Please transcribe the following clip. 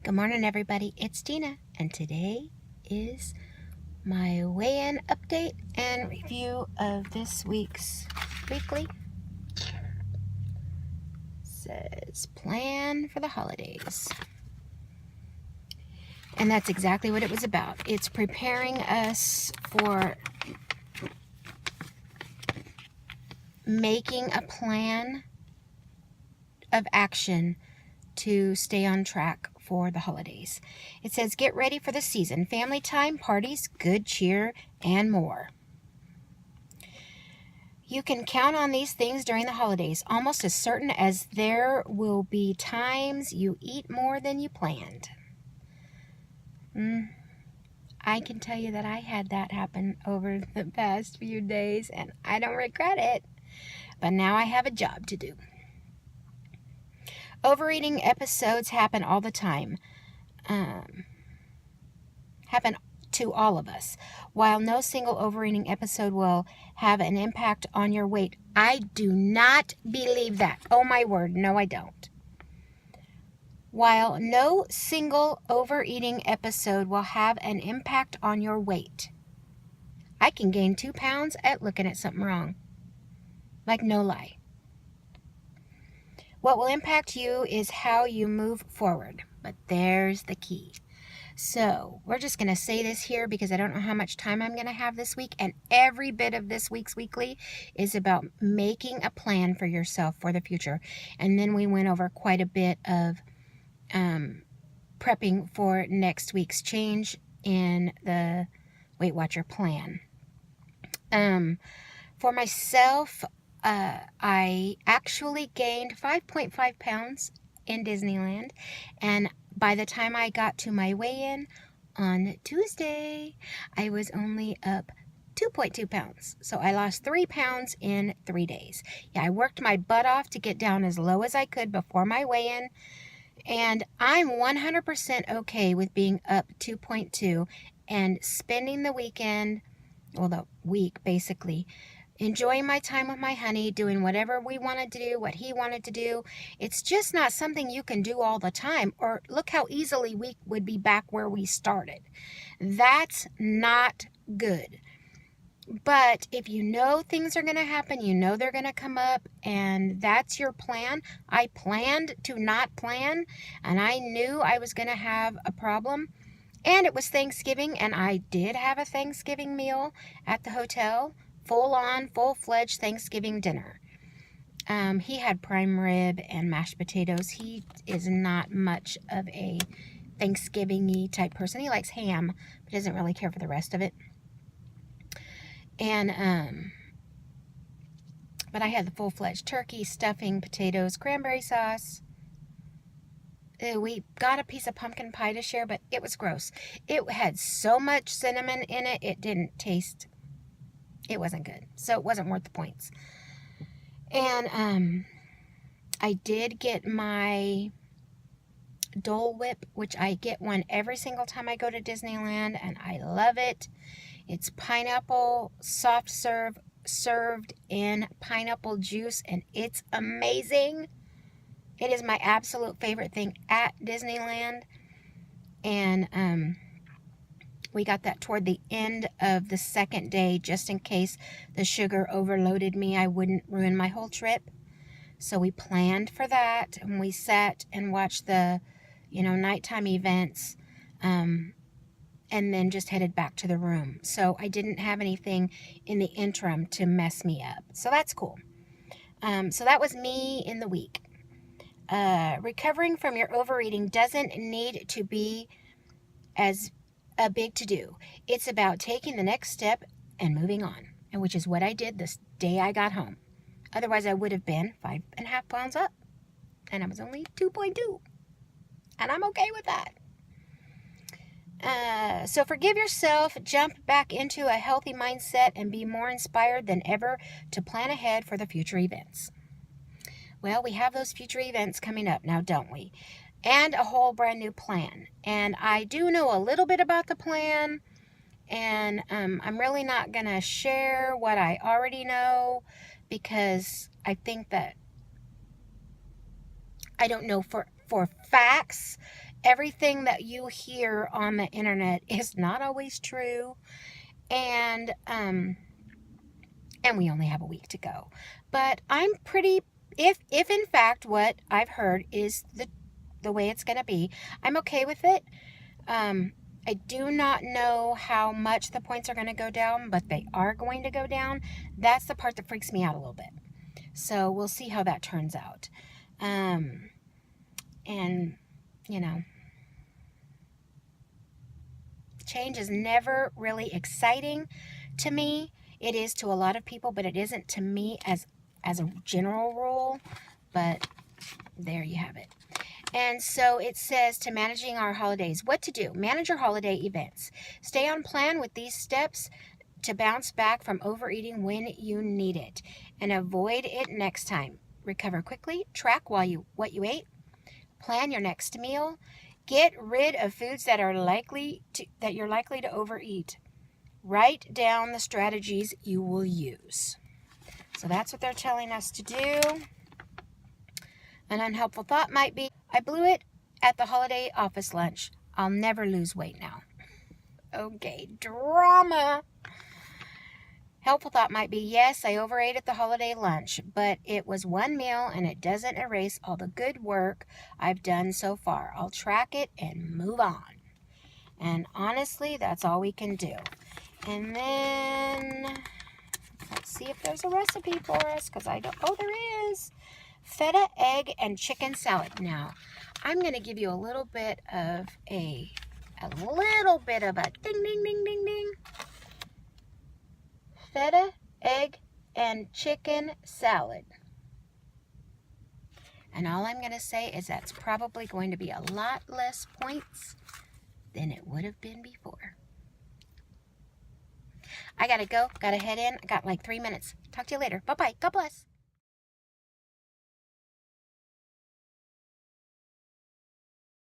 Good morning, everybody. It's Gina, and today is my weigh-in update and review of this week's weekly. Says plan for the holidays. And that's exactly what it was about. It's preparing us for making a plan of action to stay on track for the holidays. It says, get ready for the season. Family time, parties, good cheer, and more. You can count on these things during the holidays, almost as certain as there will be times you eat more than you planned. I can tell you that I had that happen over the past few days, and I don't regret it. But now I have a job to do. Overeating episodes happen all the time. Happen to all of us. While no single overeating episode will have an impact on your weight, I do not believe that. Oh my word, no I don't. While no single overeating episode will have an impact on your weight, I can gain 2 pounds at looking at something wrong. Like no lie. What will impact you is how you move forward. But there's the key. So we're just going to say this here because I don't know how much time I'm going to have this week. And every bit of this week's weekly is about making a plan for yourself for the future. And then we went over quite a bit of prepping for next week's change in the Weight Watcher plan. For myself, I actually gained 5.5 pounds in Disneyland, and by the time I got to my weigh-in on Tuesday, I was only up 2.2 pounds. So I lost 3 pounds in 3 days. Yeah, I worked my butt off to get down as low as I could before my weigh-in, and I'm 100% okay with being up 2.2 and spending the weekend, well, the week basically, enjoying my time with my honey, doing whatever we wanted to do, what he wanted to do. It's just not something you can do all the time, or look how easily we would be back where we started. That's not good. But if you know things are going to happen, you know they're going to come up, and that's your plan. I planned to not plan, and I knew I was going to have a problem. And it was Thanksgiving, and I did have a Thanksgiving meal at the hotel. Full-on, full-fledged Thanksgiving dinner. He had prime rib and mashed potatoes. He is not much of a Thanksgiving-y type person. He likes ham, but doesn't really care for the rest of it. And, but I had the full-fledged turkey, stuffing, potatoes, cranberry sauce. We got a piece of pumpkin pie to share, but it was gross. It had so much cinnamon in it, it didn't taste. It wasn't good, so it wasn't worth the points. And I did get my Dole Whip, which I get one every single time I go to Disneyland, and I love it. It's pineapple soft serve served in pineapple juice, and it's amazing. It is my absolute favorite thing at Disneyland. And we got that toward the end of the second day, just in case the sugar overloaded me. I wouldn't ruin my whole trip. So we planned for that, and we sat and watched the, nighttime events, and then just headed back to the room. So I didn't have anything in the interim to mess me up. So that's cool. So that was me in the week. Recovering from your overeating doesn't need to be as a big to-do. It's about taking the next step and moving on, and which is what I did this day I got home. Otherwise, I would have been 5.5 pounds up, and I was only 2.2, and I'm okay with that. So forgive yourself, jump back into a healthy mindset, and be more inspired than ever to plan ahead for the future events. Well, we have those future events coming up now, don't we? And a whole brand new plan. And I do know a little bit about the plan, and I'm really not going to share what I already know, because I think that I don't know for facts everything that you hear on the internet is not always true. And we only have a week to go. But I'm pretty, if in fact what I've heard is the way it's going to be, I'm okay with it. I do not know how much the points are going to go down, but they are going to go down. That's the part that freaks me out a little bit. So we'll see how that turns out. And, you know, change is never really exciting to me. It is to a lot of people, but it isn't to me as a general rule. But there you have it. And so it says to managing our holidays. What to do? Manage your holiday events. Stay on plan with these steps to bounce back from overeating when you need it. And avoid it next time. Recover quickly. Track what you ate. Plan your next meal. Get rid of foods that you're likely to overeat. Write down the strategies you will use. So that's what they're telling us to do. An unhelpful thought might be, I blew it at the holiday office lunch. I'll never lose weight now. Okay, drama. Helpful thought might be, yes, I overate at the holiday lunch, but it was one meal and it doesn't erase all the good work I've done so far. I'll track it and move on. And honestly, that's all we can do. And then, let's see if there's a recipe for us, because I don't, oh, there is. Feta, egg, and chicken salad. Now, I'm going to give you a little bit of a ding, ding, ding, ding, ding. Feta, egg, and chicken salad. And all I'm going to say is that's probably going to be a lot less points than it would have been before. I got to go. Got to head in. I got like 3 minutes. Talk to you later. Bye-bye. God bless.